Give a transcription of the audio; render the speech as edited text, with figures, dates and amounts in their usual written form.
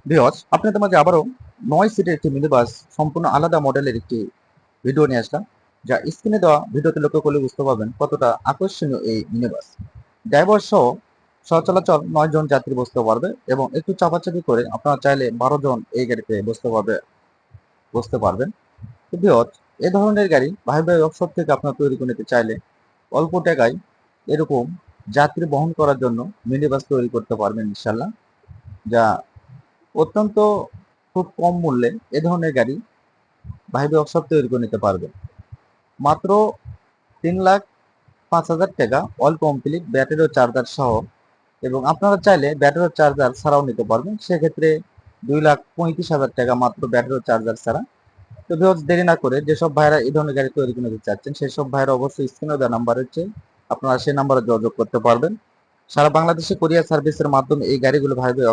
Viewers, আপনাদের মাঝে আবারও ৯ সিটের একটি মিনি বাস সম্পূর্ণ আলাদা মডেলের একটি ভিডিও নিয়ে আসলাম। যা স্ক্রিনে দেওয়া ভিডিওতে লক্ষ্য করলে বুঝতে পারবেন কতটা আকর্ষণীয় এই মিনি বাস। ড্রাইভার সহ সচরাচর ৯ জন যাত্রী বসতে পারবে এবং একটু চাপাচাপি করে আপনারা চাইলে ১২ জন এই গাড়িতে বসতে পারবেন। তো ভিউয়ার্স, এ ধরনের গাড়ি ভাই ভাই ওয়ার্কশপ থেকে আপনারা তৈরি করে নিতে চাইলে অল্প টাকায় এরকম যাত্রী বহন করার জন্য মিনি বাস তৈরি করতে পারবেন ইনশাল্লাহ। যা অত্যন্ত খুব কম মূল্যে এ ধরনের গাড়ি ভাইবে ওয়ার্কশপ তৈরি করে নিতে পারবে মাত্র ৩,৫,০০০ টাকা, অল কমপ্লিট ব্যাটারি ও চার্জার সহ। এবং আপনারা চাইলে ব্যাটারি ও চার্জার ছাড়াও নিতে পারবেন, সেক্ষেত্রে ২,৩৫,০০০ টাকা মাত্র ব্যাটারি ও চার্জার ছাড়া। তো ভিউয়ার্স, দেরি না করে যেসব ভাইরা এই ধরনের গাড়ি তৈরি করে নিতে চাচ্ছেন সেই সব ভাইরা অবশ্যই স্ক্রিনে দেওয়া নাম্বার হচ্ছে, আপনারা সেই নাম্বারে যোগাযোগ করতে পারবেন। সারা বাংলাদেশে কুরিয়ার সার্ভিসের মাধ্যমে এই গাড়িগুলো ভাইবে